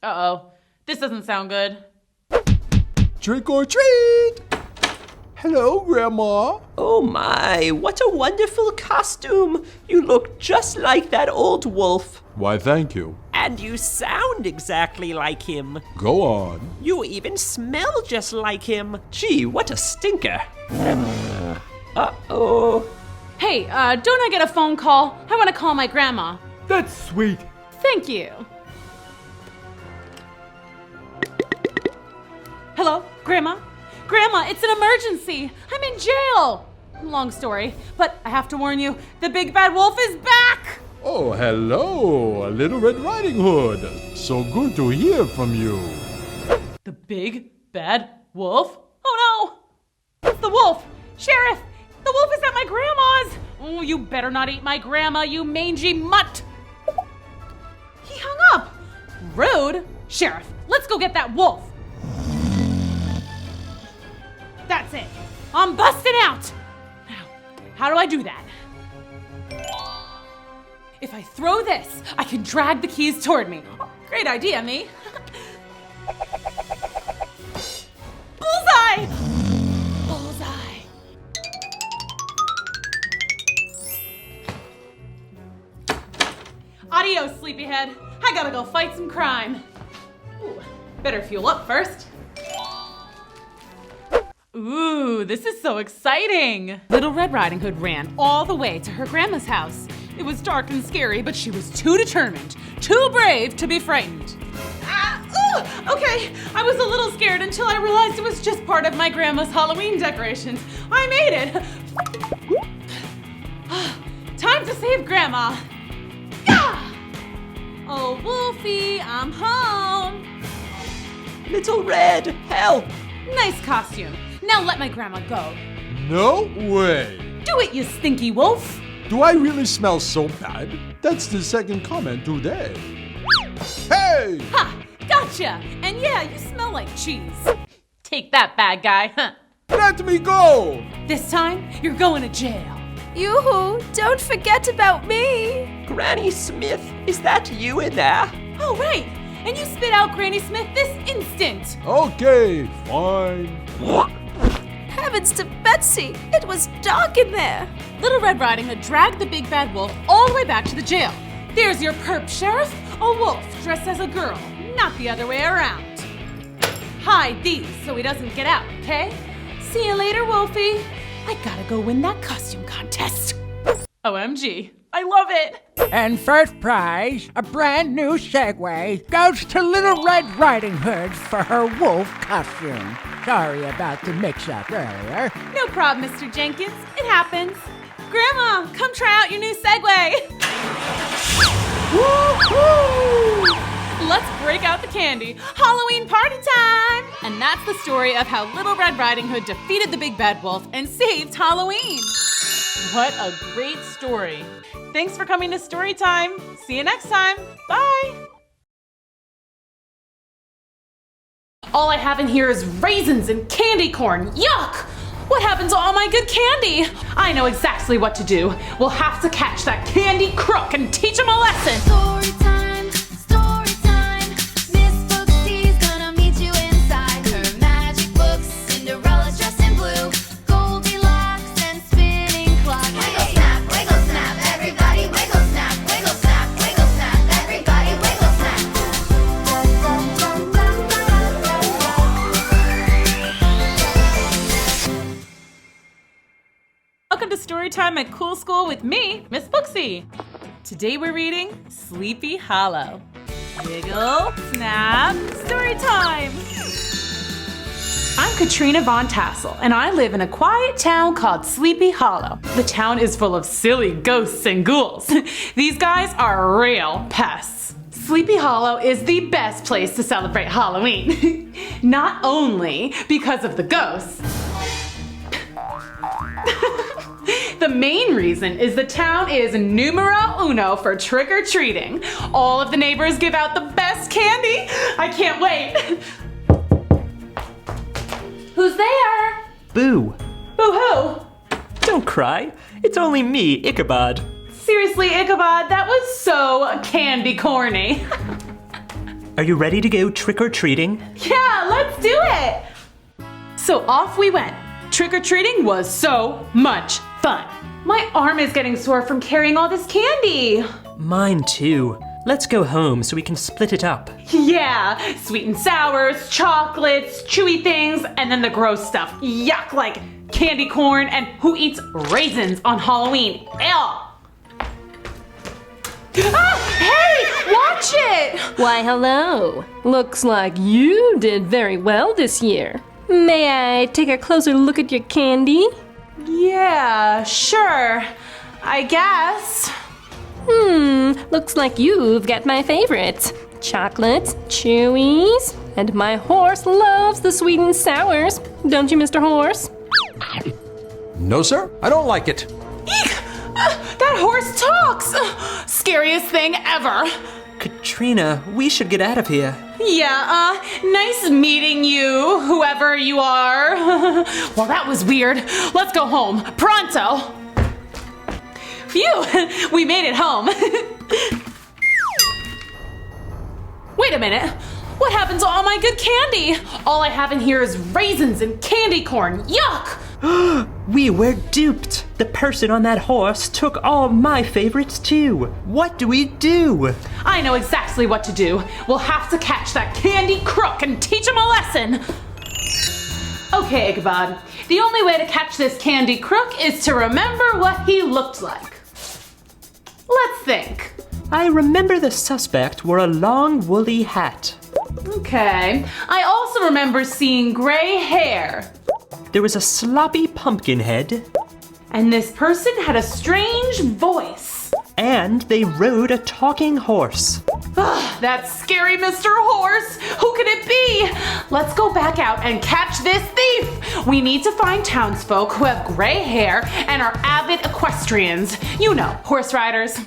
Uh-oh, this doesn't sound good. Trick or treat! Hello, Grandma. Oh my, what a wonderful costume. You look just like that old wolf. Why, thank you. And you sound exactly like him. Go on. You even smell just like him. Gee, what a stinker. Uh-oh. Hey, don't I get a phone call? I want to call my grandma. That's sweet. Thank you. Hello, Grandma? Grandma, it's an emergency. I'm in jail. Long story, but I have to warn you, the big bad wolf is back. Oh, hello, Little Red Riding Hood. So good to hear from you. The big bad wolf? Oh no! It's the wolf! Sheriff! The wolf is at my grandma's! Oh, you better not eat my grandma, you mangy mutt! He hung up! Rude! Sheriff, let's go get that wolf! That's it! I'm busting out! Now, how do I do that? If I throw this, I can drag the keys toward me. Great idea, me. Bullseye! Bullseye. Adios, sleepyhead. I gotta go fight some crime. Ooh, better fuel up first. Ooh, this is so exciting! Little Red Riding Hood ran all the way to her grandma's house. It was dark and scary, but she was too determined, too brave to be frightened. Okay, I was a little scared until I realized it was just part of my grandma's Halloween decorations. I made it! Time to save Grandma! Yeah! Oh, Wolfie, I'm home! Little Red, help! Nice costume. Now let my grandma go. No way. Do it, you stinky wolf! Do I really smell so bad? That's the second comment today. Hey! Ha! Gotcha! And yeah, you smell like cheese. Take that, bad guy. Huh. Let me go! This time, you're going to jail. Yoo-hoo! Don't forget about me! Granny Smith, is that you in there? Oh, right! And you spit out Granny Smith this instant! Okay, fine. Heavens to Betsy! It was dark in there! Little Red Riding Hood dragged the big bad wolf all the way back to the jail. There's your perp, Sheriff! A wolf dressed as a girl, not the other way around. Hide these so he doesn't get out, okay? See you later, Wolfie. I gotta go win that costume contest. OMG, I love it! And first prize, a brand new Segway, goes to Little Red Riding Hood for her wolf costume. Sorry about the mix-up earlier. No problem, Mr. Jenkins. It happens. Grandma, come try out your new Segway. Woo-hoo! Let's break out the candy. Halloween party time! And that's the story of how Little Red Riding Hood defeated the big bad wolf and saved Halloween. What a great story. Thanks for coming to Storytime. See you next time. Bye. All I have in here is raisins and candy corn. Yuck! What What happened to all my good candy? I know exactly what to do. We'll have to catch that candy crook and teach him a lesson. Storytime, storytime. Miss Booksy's gonna meet you inside her magic books. Cinderella's dressed in blue, Goldilocks and spinning clock. Wiggle snap, everybody wiggle snap, wiggle snap, everybody wiggle snap. Welcome to Storytime at Cool School with me, Miss Booksy. Today we're reading Sleepy Hollow. Wiggle, snap, Storytime! I'm Katrina Von Tassel, and I live in a quiet town called Sleepy Hollow. The town is full of silly ghosts and ghouls. These guys are real pests. Sleepy Hollow is the best place to celebrate Halloween. Not only because of the ghosts, the main reason is the town is numero uno for trick-or-treating. All of the neighbors give out the best candy. I can't wait. Who's there? Boo. Boo-hoo. Don't cry. It's only me, Ichabod. Seriously, Ichabod, that was so candy corny. Are you ready to go trick-or-treating? Yeah, let's do it. So off we went. Trick-or-treating was so much fun. My arm is getting sore from carrying all this candy. Mine too. Let's go home so we can split it up. Yeah, sweet and sours, chocolates, chewy things, and then the gross stuff. Yuck, like candy corn and who eats raisins on Halloween? Ew. Ah, hey, watch it! Why, hello. Looks like you did very well this year. May I take a closer look at your candy? Yeah, sure. I guess. Looks like you've got my favorites. Chocolates, chewies, and my horse loves the sweet and sours. Don't you, Mr. Horse? No, sir, I don't like it. Eek! That horse talks! Scariest thing ever. Katrina, we should get out of here. Yeah, nice meeting you, whoever you are. Well, that was weird. Let's go home, pronto. Phew, we made it home. Wait a minute. What happened to all my good candy? All I have in here is raisins and candy corn. Yuck! We were duped. The person on that horse took all my favorites too. What do we do? I know exactly what to do. We'll have to catch that candy crook and teach him a lesson. Okay, Ichabod. The only way to catch this candy crook is to remember what he looked like. Let's think. I remember the suspect wore a long woolly hat. Okay. I also remember seeing gray hair. There was a sloppy pumpkin head. And this person had a strange voice. And they rode a talking horse. That scary Mr. Horse! Who could it be? Let's go back out and catch this thief! We need to find townsfolk who have gray hair and are avid equestrians. You know, horse riders.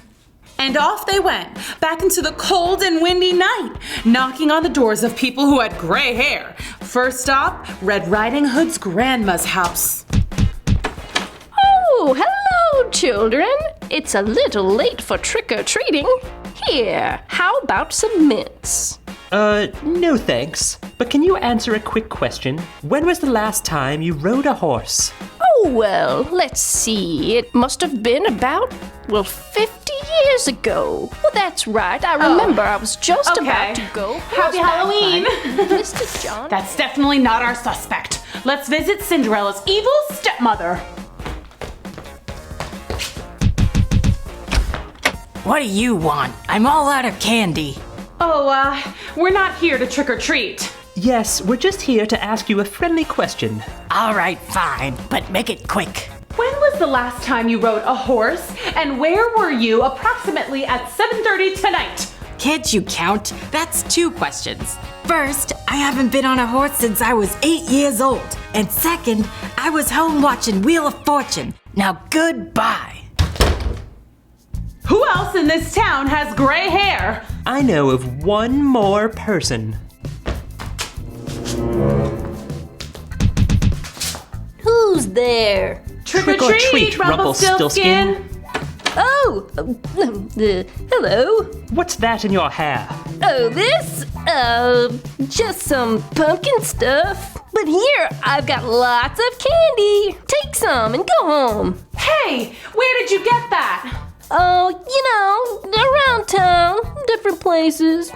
And off they went, back into the cold and windy night, knocking on the doors of people who had gray hair. First stop, Red Riding Hood's grandma's house. Oh, hello, children. It's a little late for trick-or-treating. Here, how about some mints? No thanks. But can you answer a quick question? When was the last time you rode a horse? Oh, well, let's see. It must have been about, 50 years ago. Well, that's right. I remember I was just about to go. Happy Halloween! Mr. John. That's definitely not our suspect. Let's visit Cinderella's evil stepmother. What do you want? I'm all out of candy. Oh, we're not here to trick or treat. Yes, we're just here to ask you a friendly question. All right, fine, but make it quick. When was the last time you rode a horse? And where were you approximately at 7:30 tonight? Can't you count? That's 2 questions. First, I haven't been on a horse since I was 8 years old. And second, I was home watching Wheel of Fortune. Now goodbye. Who else in this town has gray hair? I know of one more person. Who's there? Trick or treat, Rumpelstiltskin. Oh, hello. What's that in your hair? Oh, this? Just some pumpkin stuff. But here, I've got lots of candy. Take some and go home. Hey, where did you get that? Oh, around town, different places.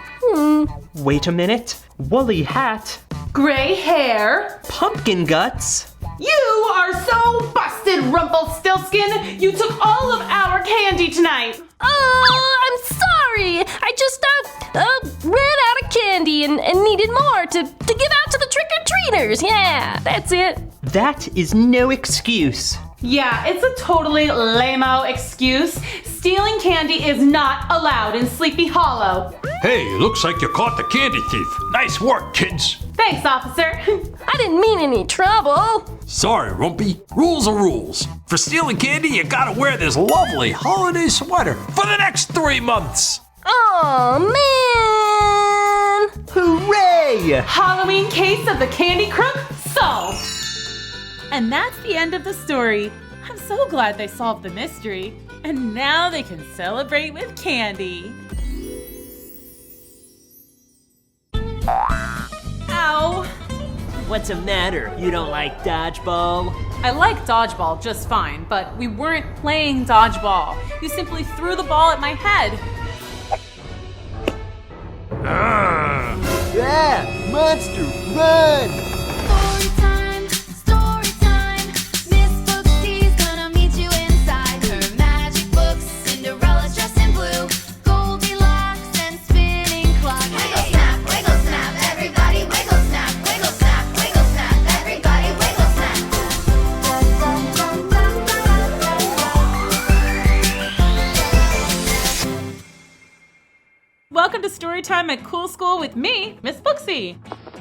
Wait a minute. Woolly hat. Gray hair. Pumpkin guts. You are so busted, Rumpelstiltskin. You took all of our candy tonight. Oh, I'm sorry. I just ran out of candy and needed more to give out to the trick-or-treaters. Yeah, that's it. That is no excuse. Yeah, it's a totally lame-o excuse. Stealing candy is not allowed in Sleepy Hollow. Hey, looks like you caught the candy thief. Nice work, kids. Thanks, officer. I didn't mean any trouble. Sorry, Rumpy. Rules are rules. For stealing candy, you gotta wear this lovely holiday sweater for the next 3 months. Oh, man. Hooray! Halloween case of the Candy Crook solved. And that's the end of the story. I'm so glad they solved the mystery. And now they can celebrate with candy. Ow! What's the matter? You don't like dodgeball? I like dodgeball just fine, but we weren't playing dodgeball. You simply threw the ball at my head. Yeah, monster, run! Storytime, Miss Booksy's gonna meet you inside her magic books. Cinderella's dressed in blue, Goldilocks and spinning clock. Wiggle snap, everybody wiggle snap, everybody wiggle snap. Welcome to Storytime at Cool School with me, Miss Booksy.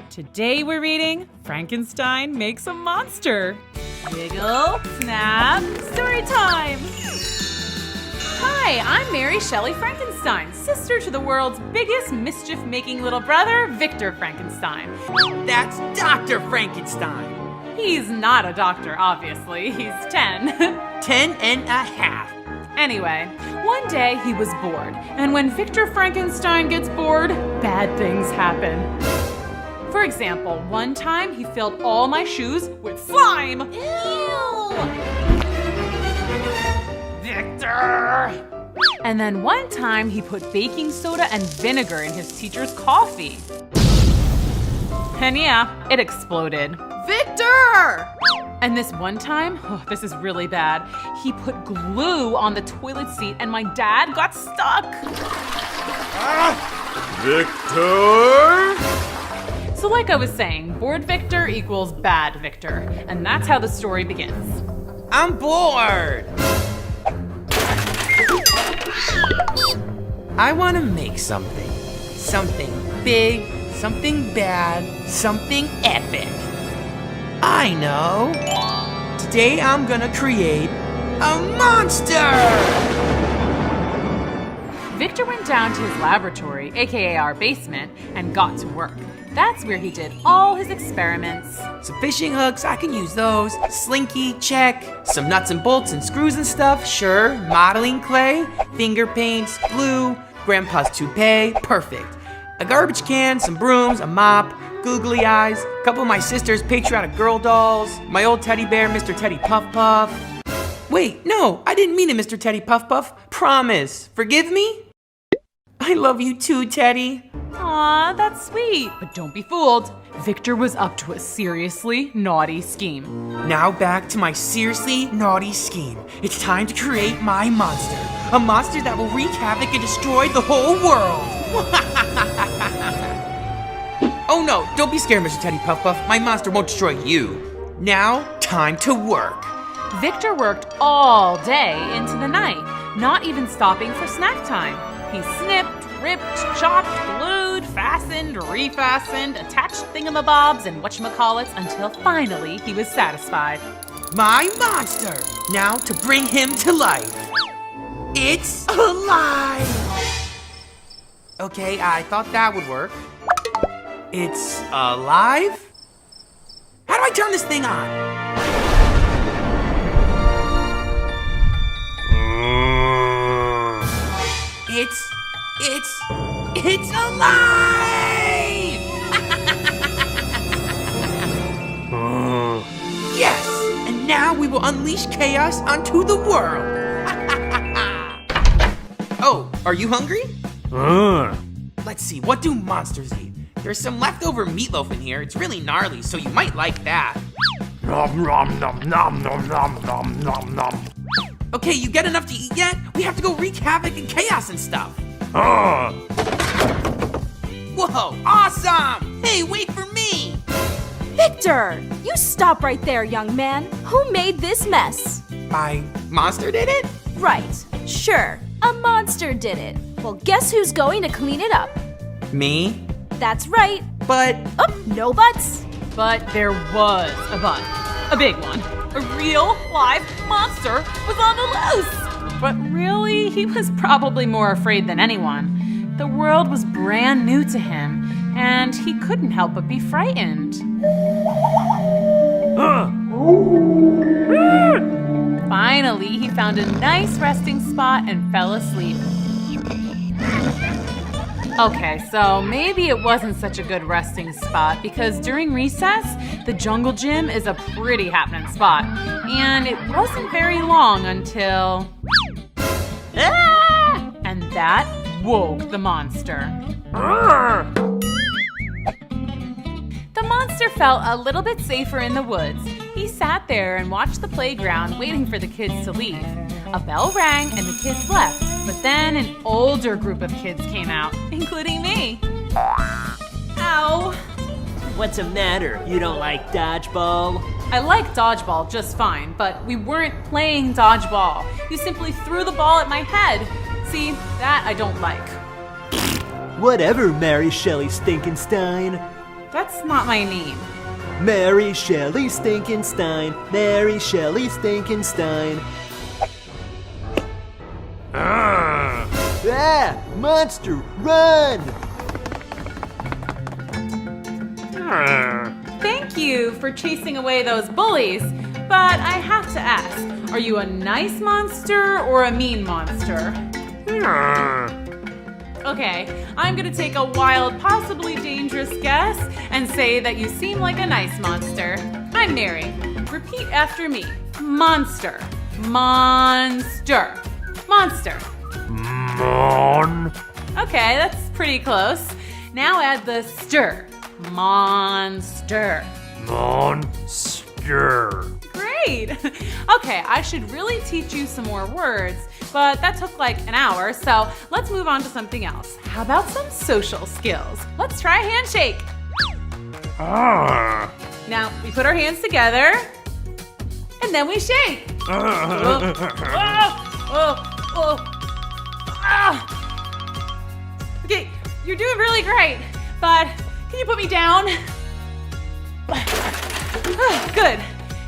Today we're reading Frankenstein Makes a Monster. Wiggle, snap, Storytime. Hi, I'm Mary Shelley Frankenstein, sister to the world's biggest mischief-making little brother, Victor Frankenstein. That's Dr. Frankenstein. He's not a doctor, obviously. He's 10. 10 and a half. Anyway, one day he was bored, and when Victor Frankenstein gets bored, bad things happen. For example, one time he filled all my shoes with slime. Ew! Victor! And then one time he put baking soda and vinegar in his teacher's coffee. And yeah, it exploded. Victor! And this one time, this is really bad, he put glue on the toilet seat and my dad got stuck. Victor! So like I was saying, bored Victor equals bad Victor. And that's how the story begins. I'm bored. I want to make something. Something big, something bad, something epic. I know. Today I'm gonna create a monster! Victor went down to his laboratory, aka our basement, and got to work. That's where he did all his experiments. Some fishing hooks, I can use those. Slinky, check. Some nuts and bolts and screws and stuff, sure. Modeling clay, finger paints, glue, grandpa's toupee, perfect. A garbage can, some brooms, a mop, googly eyes, a couple of my sister's patriotic girl dolls, my old teddy bear, Mr. Teddy Puff Puff. Wait, no, I didn't mean it, Mr. Teddy Puff Puff. Promise. Forgive me? I love you too, Teddy. Aw, that's sweet. But don't be fooled. Victor was up to a seriously naughty scheme. Now back to my seriously naughty scheme. It's time to create my monster. A monster that will wreak havoc and destroy the whole world. Oh no, don't be scared, Mr. Teddy Puff Puff. My monster won't destroy you. Now, time to work. Victor worked all day into the night, not even stopping for snack time. He snipped, ripped, chopped, glued, fastened, refastened, attached thingamabobs and whatchamacallits until finally he was satisfied. My monster! Now to bring him to life. It's alive! Okay, I thought that would work. It's alive? How do I turn this thing on? It's alive! Yes! And now we will unleash chaos onto the world. Oh, are you hungry? Let's see, what do monsters eat? There's some leftover meatloaf in here. It's really gnarly, so you might like that. Nom nom nom nom nom nom nom nom nom. Okay, you get enough to eat yet? We have to go wreak havoc and chaos and stuff. Whoa, awesome! Hey, wait for me! Victor, you stop right there, young man. Who made this mess? My monster did it? Right, sure. A monster did it. Well, guess who's going to clean it up? Me? That's right. But... Oh, no buts. But there was a but. A big one. A real, live monster was on the loose. But really, he was probably more afraid than anyone. The world was brand new to him, and he couldn't help but be frightened. Finally, he found a nice resting spot and fell asleep. Okay, so maybe it wasn't such a good resting spot because during recess, the jungle gym is a pretty happening spot. And it wasn't very long until... Ah! And that woke the monster. The monster felt a little bit safer in the woods. He sat there and watched the playground waiting for the kids to leave. A bell rang and the kids left, but then an older group of kids came out, including me. Ow! What's the matter? You don't like dodgeball? I like dodgeball just fine, but we weren't playing dodgeball. You simply threw the ball at my head. See, that I don't like. Whatever, Mary Shelley Stinkenstein. That's not my name. Mary Shelley Stinkenstein. Mary Shelley Stinkenstein. Ah! Monster, run! Thank you for chasing away those bullies, but I have to ask, are you a nice monster or a mean monster? Okay, I'm gonna take a wild, possibly dangerous guess and say that you seem like a nice monster. I'm Mary. Repeat after me. Monster. Monster. Monster. Mon. Okay, that's pretty close. Now add the stir. Monster. Monster. Great! Okay, I should really teach you some more words, but that took like an hour, so let's move on to something else. How about some social skills? Let's try a handshake. Now, we put our hands together, and then we shake. Okay, you're doing really great, but can you put me down? Good,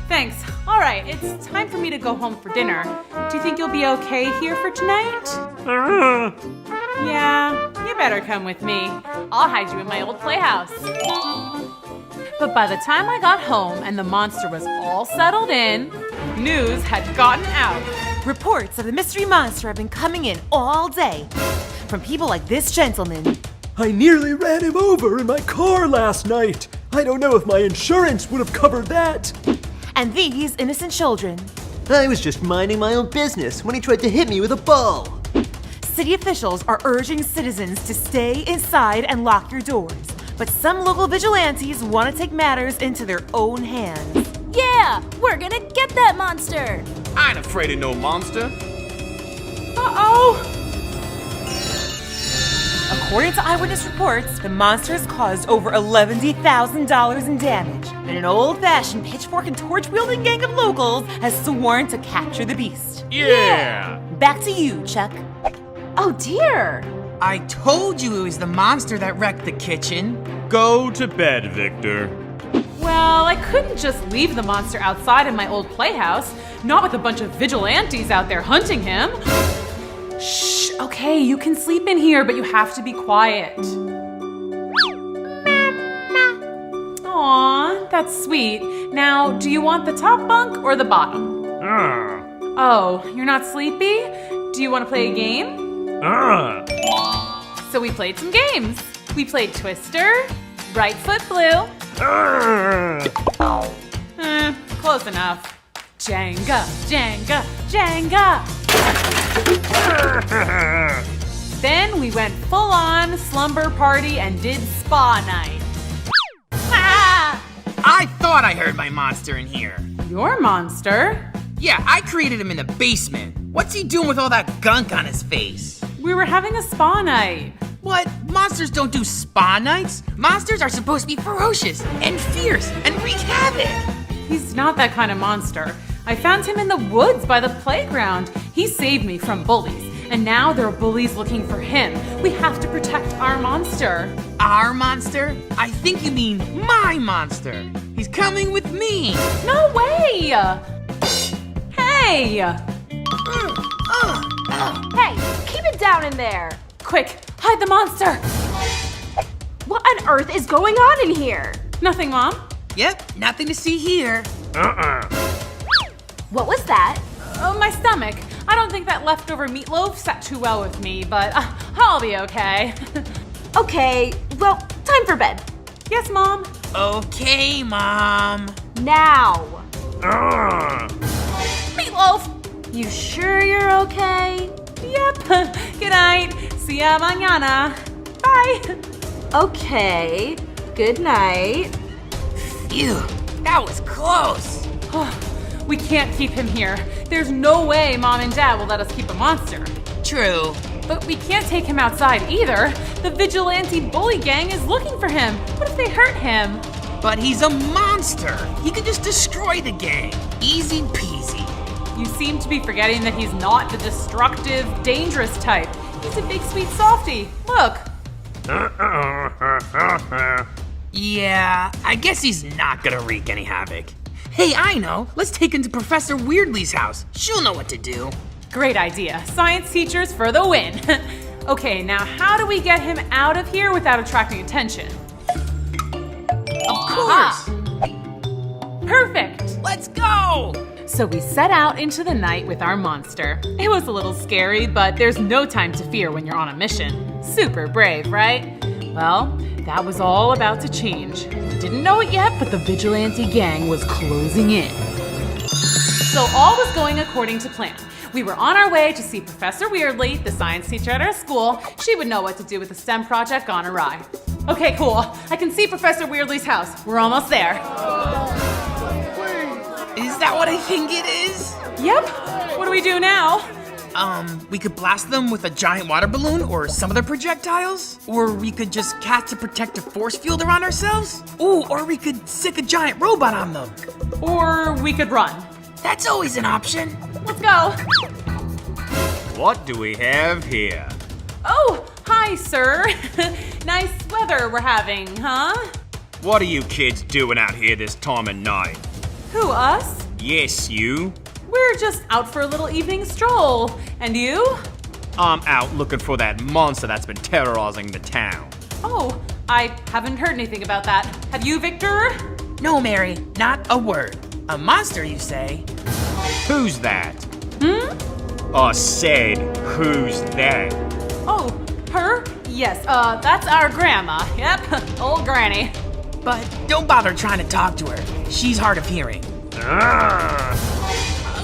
thanks. All right, it's time for me to go home for dinner. Do you think you'll be okay here for tonight? Yeah, you better come with me. I'll hide you in my old playhouse. But by the time I got home and the monster was all settled in, news had gotten out. Reports of the mystery monster have been coming in all day. From people like this gentleman. I nearly ran him over in my car last night. I don't know if my insurance would have covered that. And these innocent children. I was just minding my own business when he tried to hit me with a ball. City officials are urging citizens to stay inside and lock your doors. But some local vigilantes want to take matters into their own hands. Yeah, we're gonna get that monster. I ain't afraid of no monster. Uh-oh! According to eyewitness reports, the monster has caused over $11,000 in damage. And an old-fashioned pitchfork and torch-wielding gang of locals has sworn to capture the beast. Yeah! Back to you, Chuck. Oh dear! I told you it was the monster that wrecked the kitchen. Go to bed, Victor. Well, I couldn't just leave the monster outside in my old playhouse, not with a bunch of vigilantes out there hunting him. Shh, okay, you can sleep in here, but you have to be quiet. Aw, that's sweet. Now, do you want the top bunk or the bottom? Oh, you're not sleepy? Do you want to play a game? So we played some games. We played Twister, Right Foot Blue. Close enough. Jenga, Jenga, Jenga. Then we went full on slumber party and did spa night. Ah! I thought I heard my monster in here. Your monster? Yeah, I created him in the basement. What's he doing with all that gunk on his face? We were having a spa night. What? Monsters don't do spa nights? Monsters are supposed to be ferocious and fierce and wreak havoc. He's not that kind of monster. I found him in the woods by the playground. He saved me from bullies, and now there are bullies looking for him. We have to protect our monster. Our monster? I think you mean my monster. He's coming with me. No way! Hey! Hey, keep it down in there. Quick, hide the monster. What on earth is going on in here? Nothing, Mom. Yep, nothing to see here. What was that? My stomach. I don't think that leftover meatloaf sat too well with me, but I'll be okay. Okay, well, time for bed. Yes, Mom. Okay, Mom. Now. Meatloaf! You sure you're okay? Yep. Good night. See ya mañana. Bye. Okay. Good night. Phew, that was close. We can't keep him here. There's no way Mom and Dad will let us keep a monster. True. But we can't take him outside either. The vigilante bully gang is looking for him. What if they hurt him? But he's a monster. He could just destroy the gang. Easy peasy. You seem to be forgetting that he's not the destructive, dangerous type. He's a big, sweet softie. Look. Yeah, I guess he's not gonna wreak any havoc. Hey, I know. Let's take him to Professor Weirdly's house. She'll know what to do. Great idea. Science teachers for the win. Okay, now how do we get him out of here without attracting attention? Of course. Perfect. Let's go. So we set out into the night with our monster. It was a little scary, but there's no time to fear when you're on a mission. Super brave, right? Well, that was all about to change. We didn't know it yet, but the vigilante gang was closing in. So all was going according to plan. We were on our way to see Professor Weirdly, the science teacher at our school. She would know what to do with the STEM project gone awry. Okay, cool. I can see Professor Weirdly's house. We're almost there. Is that what I think it is? Yep. What do we do now? We could blast them with a giant water balloon or some other projectiles. Or we could just cast a protective force field around ourselves. Ooh, or we could sick a giant robot on them. Or we could run. That's always an option. Let's go. What do we have here? Oh, hi, sir. Nice weather we're having, huh? What are you kids doing out here this time of night? Who, us? Yes, you. We're just out for a little evening stroll. And you? I'm out looking for that monster that's been terrorizing the town. Oh, I haven't heard anything about that. Have you, Victor? No, Mary, not a word. A monster, you say? Who's that? I said, who's that? Oh, her? Yes, that's our grandma. Yep, old granny. But don't bother trying to talk to her. She's hard of hearing.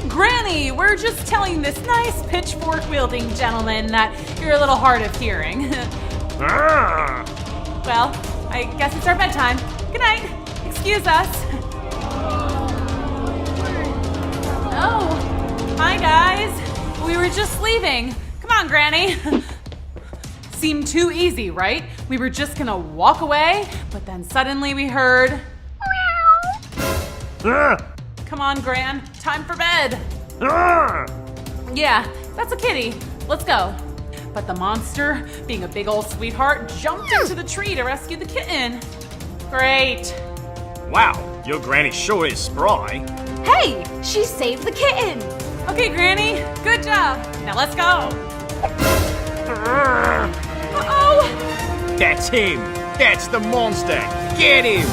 Granny, we're just telling this nice pitchfork-wielding gentleman that you're a little hard of hearing. Well, I guess it's our bedtime. Good night. Excuse us. Oh, hi guys. We were just leaving. Come on, Granny. Seemed too easy, right? We were just gonna walk away, but then suddenly we heard... Come on, Gran. Time for bed. Yeah, that's a kitty. Let's go. But the monster, being a big old sweetheart, jumped into the tree to rescue the kitten. Great. Wow, your granny sure is spry. Hey, she saved the kitten. Okay, Granny, good job. Now let's go. Uh-oh. That's him. That's the monster. Get him.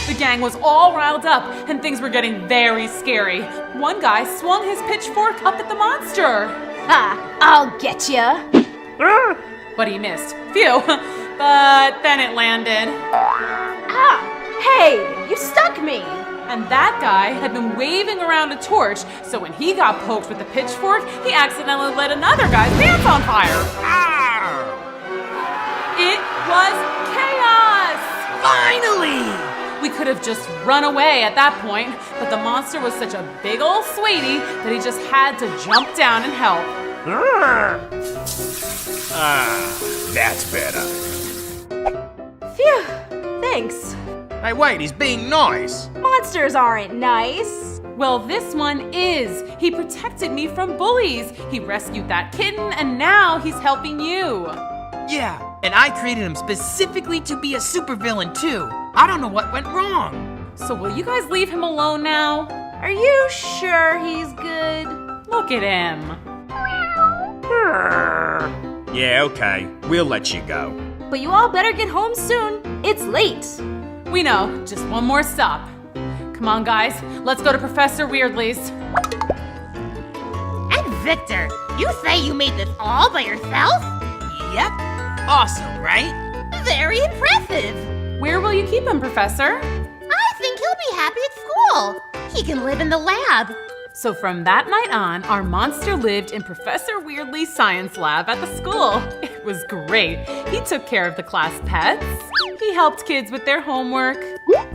The gang was all riled up, and things were getting very scary. One guy swung his pitchfork up at the monster. Ha! I'll get ya. But he missed. Phew. But then it landed. Ah! Hey, you stuck me! And that guy had been waving around a torch, so when he got poked with the pitchfork, he accidentally lit another guy's pants on fire. It was chaos! Finally! We could have just run away at that point, but the monster was such a big old sweetie that he just had to jump down and help. That's better. Phew, thanks. Hey, wait, he's being nice. Monsters aren't nice. Well, this one is. He protected me from bullies. He rescued that kitten, and now he's helping you. Yeah, and I created him specifically to be a supervillain too. I don't know what went wrong. So will you guys leave him alone now? Are you sure he's good? Look at him. Yeah, okay. We'll let you go. But you all better get home soon. It's late. We know. Just one more stop. Come on, guys. Let's go to Professor Weirdly's. And Victor, you say you made this all by yourself? Yep. Awesome, right? Very impressive. Where will you keep him, Professor? I think he'll be happy at school. He can live in the lab. So from that night on, our monster lived in Professor Weirdly's science lab at the school. It was great. He took care of the class pets. He helped kids with their homework.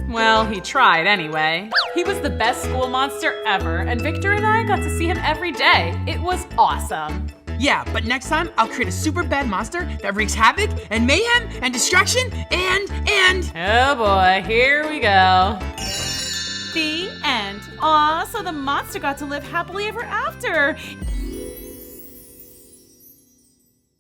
Well, he tried anyway. He was the best school monster ever, and Victor and I got to see him every day. It was awesome. Yeah, but next time I'll create a super bad monster that wreaks havoc and mayhem and destruction and... Oh boy, here we go. The end. Aw, so the monster got to live happily ever after.